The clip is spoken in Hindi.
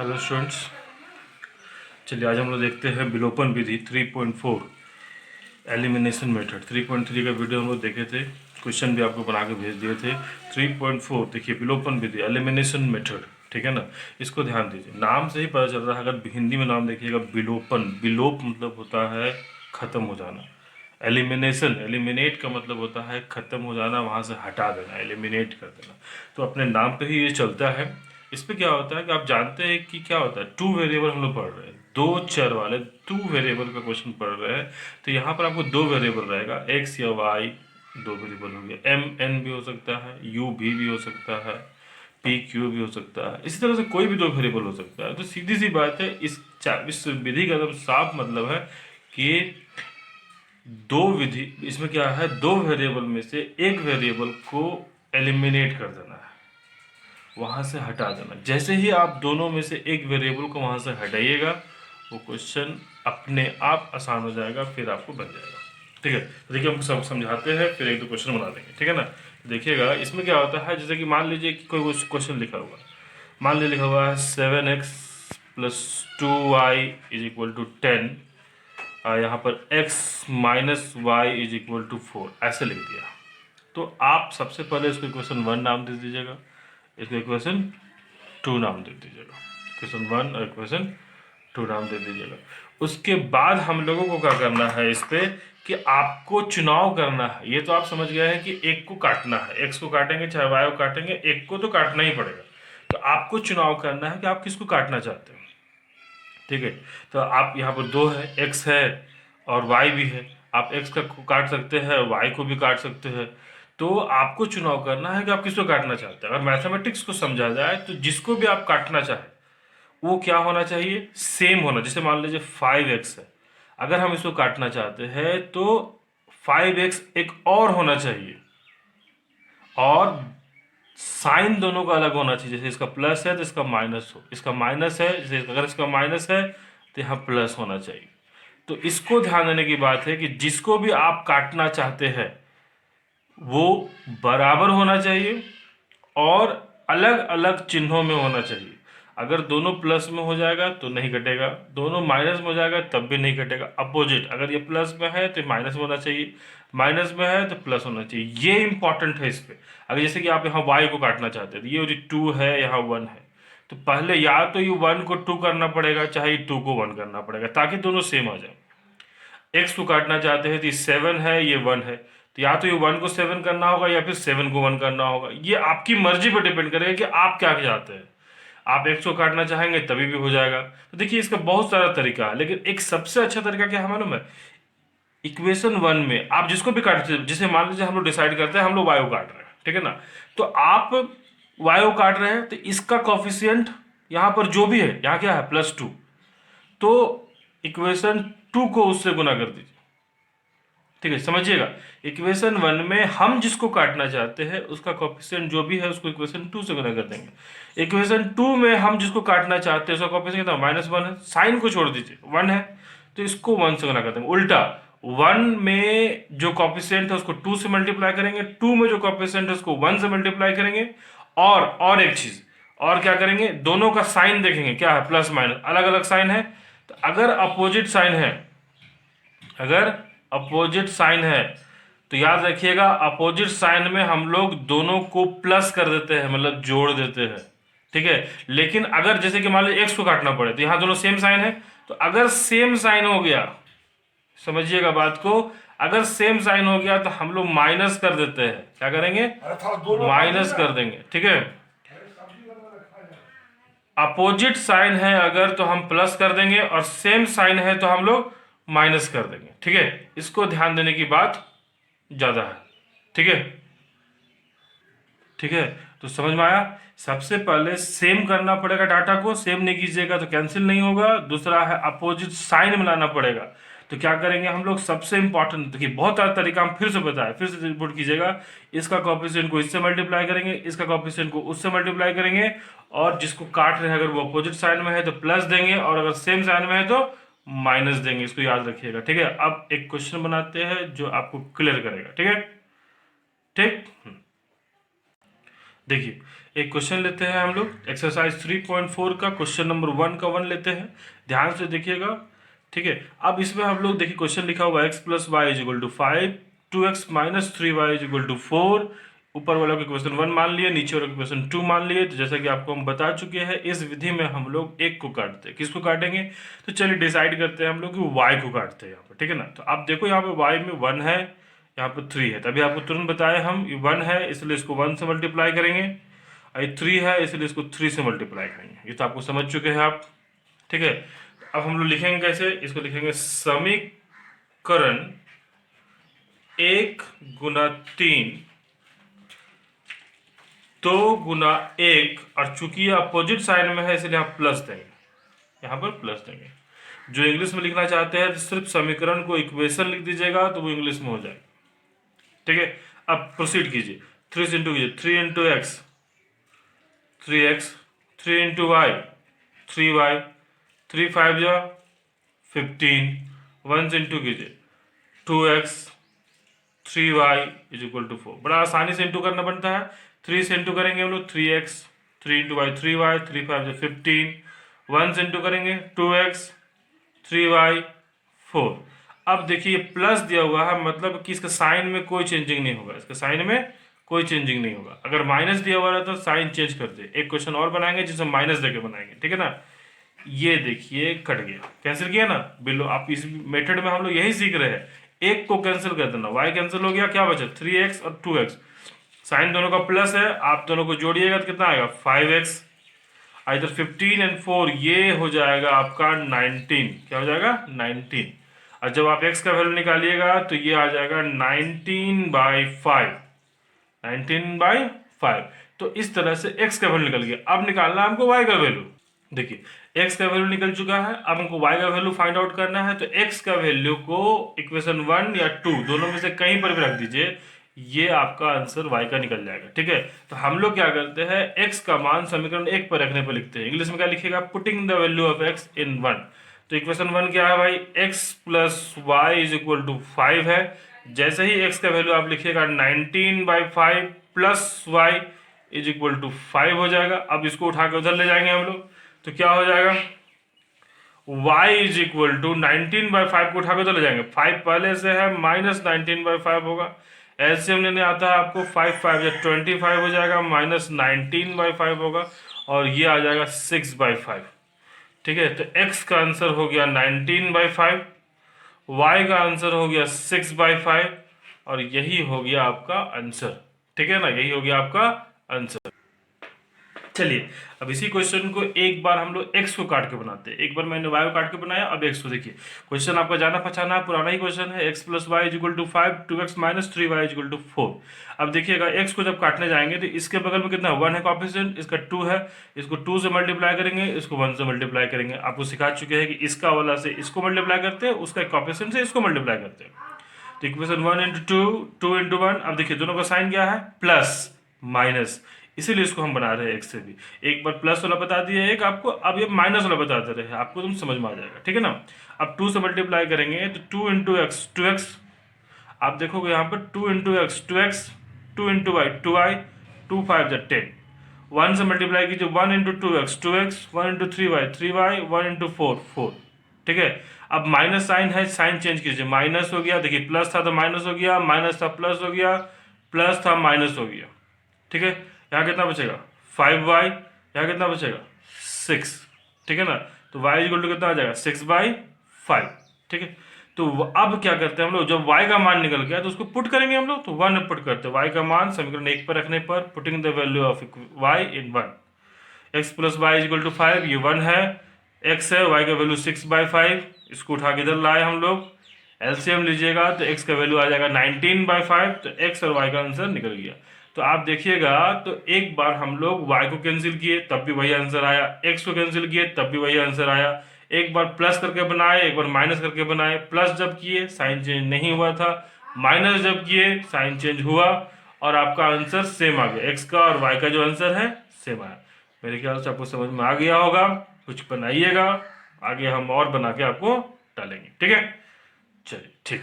हेलो स्टूडेंट्स, चलिए आज हम लोग देखते हैं विलोपन विधि 3.4 एलिमिनेशन मेथड। 3.3 का वीडियो हम लोग देखे थे, क्वेश्चन भी आपको बना के भेज दिए थे। 3.4 देखिए, विलोपन विधि एलिमिनेशन मेथड, ठीक है ना। इसको ध्यान दीजिए, नाम से ही पता चल रहा है। अगर हिंदी में नाम देखिएगा विलोपन, विलोप मतलब होता है खत्म हो जाना। एलिमिनेशन, एलिमिनेट का मतलब होता है खत्म हो जाना, वहाँ से हटा देना, एलिमिनेट कर देना। तो अपने नाम पे ही ये चलता है। इस पे क्या होता है कि आप जानते हैं कि क्या होता है, टू वेरिएबल हम लोग पढ़ रहे हैं, दो चर वाले टू वेरिएबल का क्वेश्चन पढ़ रहे हैं। तो यहाँ पर आपको दो वेरिएबल रहेगा, एक्स या वाई, दो वेरिएबल हो गया। एम एन भी हो सकता है, यू भी हो सकता है, पी क्यू भी हो सकता है। इसी तरह से कोई भी दो वेरिएबल हो सकता है। तो सीधी सी बात है, इस विधि का एकदम साफ मतलब है कि दो विधि, इसमें क्या है, दो वेरिएबल में से एक वेरिएबल को एलिमिनेट कर देना है, वहां से हटा देना। जैसे ही आप दोनों में से एक वेरिएबल को वहां से हटाइएगा, वो क्वेश्चन अपने आप आसान हो जाएगा, फिर आपको बन जाएगा। ठीक है, तो देखिए हम सब समझाते हैं, फिर एक दो क्वेश्चन बना देंगे, ठीक है ना। देखिएगा इसमें क्या होता है, जैसे कि मान लीजिए कि कोई क्वेश्चन लिखा हुआ है, मान लीजिए लिखा हुआ है 7x plus 2y is equal to 10, यहाँ पर x minus Y is equal to 4, ऐसे लिख दिया। तो आप सबसे पहले इसको इक्वेशन 1 नाम दे दीजिएगा, इसको इक्वेशन 2 नाम दे दीजिएगा, इक्वेशन 1 और इक्वेशन 2 नाम दे दीजिएगा। उसके बाद हम लोगों को क्या करना है इस पे, कि आपको चुनाव करना है। ये तो आप समझ गए हैं कि एक को काटना है, एक्स को काटेंगे चाहे वाई को काटेंगे, एक को तो काटना ही पड़ेगा। तो आपको चुनाव करना है कि आप किसको काटना चाहते हैं। ठीक है, तो आप यहाँ पर दो है, एक्स है और वाई भी है। आप एक्स का को काट सकते हैं, वाई को भी काट सकते हैं। तो आपको चुनाव करना है कि आप किसको काटना चाहते हैं। अगर मैथमेटिक्स को समझा जाए तो जिसको भी आप काटना चाहे वो क्या होना चाहिए, सेम होना। जैसे मान लीजिए 5x है, अगर हम इसको काटना चाहते हैं तो 5x एक और होना चाहिए, और साइन दोनों का अलग होना चाहिए। जैसे इसका प्लस है तो इसका माइनस हो, इसका माइनस है, जैसे अगर इसका माइनस है तो यहाँ प्लस होना चाहिए। तो इसको ध्यान देने की बात है कि जिसको भी आप काटना चाहते हैं वो बराबर होना चाहिए और अलग अलग चिन्हों में होना चाहिए। अगर दोनों प्लस में हो जाएगा तो नहीं कटेगा, दोनों माइनस में हो जाएगा तब भी नहीं कटेगा। अपोजिट, अगर ये प्लस में है तो माइनस में होना चाहिए, माइनस में है तो प्लस होना चाहिए। ये इंपॉर्टेंट है इस पे। अगर जैसे कि आप यहाँ वाई को काटना चाहते हैं, तो ये जो 2 है यहाँ 1 है, तो पहले या तो ये 1 को 2 करना पड़ेगा, चाहे 2 को 1 करना पड़ेगा, ताकि दोनों सेम आ जाए। एक्स को काटना चाहते हैं तो ये 7 है, ये 1 है, तो या तो ये 1 को 7 करना होगा या फिर 7 को 1 करना होगा। ये आपकी मर्जी पर डिपेंड करेगा कि आप क्या चाहते हैं। आप एक्स को काटना चाहेंगे तभी भी हो जाएगा। तो देखिए इसका बहुत सारा तरीका है, लेकिन एक सबसे अच्छा तरीका क्या है मालूम है, इक्वेशन 1 में आप जिसको भी काटते हैं, जैसे मान लीजिए हम लोग डिसाइड करते हैं हम लोग वाई को काट रहे हैं, ठीक है ना। तो आप वाई को काट रहे हैं तो इसका कॉफिशियंट यहाँ पर जो भी है, यहाँ क्या है +2, तो इक्वेशन 2 को उससे गुना कर दीजिए। ठीक है, समझिएगा, इक्वेशन 1 में हम जिसको काटना चाहते हैं उसका कोएफिशिएंट जो भी है उसको इक्वेशन 2 से गुना कर देंगे। इक्वेशन 2 में हम जिसको काटना चाहते हैं उसका कोएफिशिएंट कितना, -1 है, साइन को छोड़ दीजिए, 1 है, तो इसको 1 से गुना कर देंगे। उल्टा, 1 में जो कोएफिशिएंट है उसको 2 से मल्टीप्लाई करेंगे, 2 में जो कोएफिशिएंट है उसको 1 से मल्टीप्लाई करेंगे। और एक चीज और क्या करेंगे, दोनों का साइन देखेंगे क्या है, प्लस माइनस अलग अलग साइन है। तो अगर अपोजिट साइन है, अगर अपोजिट साइन है तो याद रखिएगा, अपोजिट साइन में हम लोग दोनों को प्लस कर देते हैं, मतलब जोड़ देते हैं। ठीक है, लेकिन अगर जैसे कि मान लीजिए एक्स को काटना पड़े तो यहां दोनों सेम साइन है, तो अगर सेम साइन हो गया, समझिएगा बात को, अगर सेम साइन हो गया तो हम लोग माइनस कर देते हैं। क्या करेंगे, माइनस कर देंगे। ठीक है, अपोजिट साइन है अगर तो हम प्लस कर देंगे, और सेम साइन है तो हम लोग माइनस कर देंगे। ठीक है, इसको ध्यान देने की बात ज्यादा है। ठीक है, ठीक है, तो समझ में आया। सबसे पहले सेम करना पड़ेगा, डाटा को सेम नहीं कीजिएगा तो कैंसिल नहीं होगा। दूसरा है अपोजिट साइन मिलाना पड़ेगा। तो क्या करेंगे हम लोग, सबसे इंपॉर्टेंट देखिए, बहुत सारा तरीका हम फिर से बताया, फिर से रिपोर्ट कीजिएगा। इसका कोएफिशिएंट को इससे मल्टीप्लाई करेंगे, इसका कोएफिशिएंट को उससे मल्टीप्लाई करेंगे, और जिसको काट रहे हैं अगर वो अपोजिट साइन में है तो प्लस देंगे, और अगर सेम साइन में है तो माइनस देंगे। इसको याद रखिएगा। ठीक है, अब एक क्वेश्चन बनाते हैं जो आपको क्लियर करेगा। ठीक है, ठीक। देखिए एक क्वेश्चन लेते हैं हम लोग, एक्सरसाइज 3.4 का क्वेश्चन नंबर 1 का 1 लेते हैं, ध्यान से देखिएगा। ठीक है, अब इसमें हम लोग देखिए क्वेश्चन लिखा हुआ x plus Y is equal to 5, 2x minus 3y is equal to 4। ऊपर वाला का क्वेश्चन 1 मान लिए, नीचे वाला क्वेश्चन 2 मान लिए। तो जैसा कि आपको हम बता चुके हैं, इस विधि में हम लोग एक को काटते हैं। किसको काटेंगे? तो चलिए डिसाइड करते हैं हम लोग कि y को काटते हैं यहाँ पर। ठीक है ना, तो आप देखो यहाँ पे y में 1 है, यहाँ पर 3 है। तभी आपको तुरंत बताया हम, ये 1 है इसलिए इसको 1 से मल्टीप्लाई करेंगे, और ये 3 है इसलिए इसको 3 से मल्टीप्लाई करेंगे। ये तो आपको समझ चुके हैं आप। ठीक है, अब हम लोग लिखेंगे कैसे? इसको लिखेंगे समीकरण 1 गुना 3 2 गुना 1, और चूंकि ये अपोजिट साइड में है इसलिए आप प्लस देंगे, यहाँ पर प्लस देंगे। जो इंग्लिश में लिखना चाहते हैं तो सिर्फ समीकरण को इक्वेशन लिख दीजिएगा तो वो इंग्लिश में हो जाएगा। ठीक है, अब प्रोसीड कीजिए, 3 से इंटू कीजिए, 3 into x 3x, 3 into Y 3y, 3 5 जा 15, 1 से इंटू कीजिए 2x 3y is equal to 4। बड़ा आसानी से इंटू करना बनता है। 3 से इंटू करेंगे हम लोग 3x, 3 इंटू वाई 3y, 3 5 जा 15, 1 से इंटू करेंगे 2x 3y 4। अब देखिए प्लस दिया हुआ है, मतलब कि इसका साइन में कोई चेंजिंग नहीं होगा, इसका साइन में कोई चेंजिंग नहीं होगा। अगर माइनस दिया हुआ रहता तो साइन चेंज कर दे। एक क्वेश्चन और बनाएंगे जिसमें माइनस देके बनाएंगे। ठीक है ना, ये देखिए कट गया, कैंसिल किया ना बिलो। आप इस मेथड में हम लोग यही सीख रहे हैं, एक को कैंसिल कर देना, y कैंसिल हो गया, क्या बचा 3x और 2x। साइन दोनों का प्लस है, आप दोनों को जोड़िएगा तो कितना आएगा 5x। इधर 15 एंड 4 ये हो जाएगा आपका 19। क्या हो जाएगा 19। और जब आप x का वैल्यू निकालिएगा तो ये आ जाएगा 19/5, 19/5। तो इस तरह से x का वैल्यू निकल गया। अब निकालना है हमको y का वैल्यू। देखिए x का वैल्यू निकल चुका है, अब हमको y का वैल्यू फाइंड आउट करना है। तो x का वैल्यू को इक्वेशन 1 या 2 दोनों में से कहीं पर भी रख दीजिए, ये आपका आंसर y का निकल जाएगा। ठीक है, तो हम लोग क्या करते हैं, x का मान समीकरण 1 पर रखने पर लिखते हैं। इंग्लिश में क्या लिखेगा, putting the value of x in 1। तो इक्वेशन 1 क्या है भाई, x plus Y is equal to 5 है। जैसे ही x का वैल्यू आप लिखिएगा 19/5 plus Y is equal to 5 हो जाएगा। अब इसको उठा के उधर ले जाएंगे हम लोग, तो क्या हो जाएगा, y इज इक्वल टू 19/5 को उठा के उधर ले जाएंगे, 5 पहले से है माइनस 19/5 होगा। एलसीएम लेने आता है आपको, 5 5 या 25 हो जाएगा, माइनस 19/5 होगा, और ये आ जाएगा 6/5। ठीक है, तो x का आंसर हो गया 19/5, y का आंसर हो गया 6/5, और यही हो गया आपका आंसर। ठीक है ना, यही हो गया आपका आंसर। चलिए अब इसी क्वेश्चन को एक बार हम लोग x को काट के बनाते हैं। एक बार मैंने y को काट के बनाया, अब x को देखिए। क्वेश्चन आपका जाना पहचाना पुराना ही क्वेश्चन है, x plus Y is equal to 5, 2x minus 3y is equal to 4। अब देखिएगा x को जब काटने जाएंगे तो इसके बगल में कितना 1 है कॉफिशिएंट, इसका 2 है, इसको 2 से मल्टीप्लाई करेंगे, इसको 1 से मल्टीप्लाई करेंगे। आपको सिखा चुके हैं कि इसका वाला से इसको मल्टीप्लाई करते हैं, उसका कॉफिशिएंट से इसको मल्टीप्लाई करते हैं। तो इक्वेशन 1 इंटू 2, 2 इंटू 1। अब देखिए दोनों का साइन क्या है, प्लस माइनस, इसीलिए इसको हम बना रहे हैं x से भी। एक बार प्लस वाला बता दिया एक आपको, अब ये माइनस वाला बता दे रहे हैं आपको, तुम समझ में आ जाएगा। ठीक है ना, अब 2 से मल्टीप्लाई करेंगे तो 2 इंटू एक्स 2x। आप देखोगे यहाँ पर 2 into x 2x, 2 into Y 2y, 2 5 10। 1 से मल्टीप्लाई कीजिए, 1 into 2x 2x, 1 into 3y 3y, 1 into 4 4। ठीक है, अब माइनस साइन है, साइन चेंज कीजिए, माइनस हो गया। देखिए प्लस था तो माइनस हो गया, माइनस था प्लस हो गया, प्लस था माइनस हो गया। ठीक है, यहाँ कितना बचेगा 5y, यहाँ कितना बचेगा 6। ठीक है ना, तो y इक्वल टू कितना आ जाएगा 6/5। ठीक है, तो अब क्या करते हैं हम लोग, जब y का मान निकल गया तो उसको पुट करेंगे हम लोग, तो 1 पुट करते हैं। y का मान समीकरण 1 पर रखने पर, putting the value of y in 1, x plus Y is equal to 5, ये 1 है, x है, y का वैल्यू 6/5, इसको उठा के इधर लाए हम लोग। एलसीएम लीजिएगा तो x का वैल्यू आ जाएगा 19/5, तो x और y का आंसर निकल गया। तो आप देखिएगा, तो एक बार हम लोग y को कैंसिल किए तब भी वही आंसर आया, x को कैंसिल किए तब भी वही आंसर आया। एक बार प्लस करके बनाए, एक बार माइनस करके बनाए। प्लस जब किए साइन चेंज नहीं हुआ था, माइनस जब किए साइन चेंज हुआ, और आपका आंसर सेम आ गया। x का और y का जो आंसर है सेम आया। मेरे ख्याल से आपको समझ में आ गया होगा। कुछ बनाइएगा, आगे हम और बना के आपको डालेंगे। ठीक है, चलिए ठीक।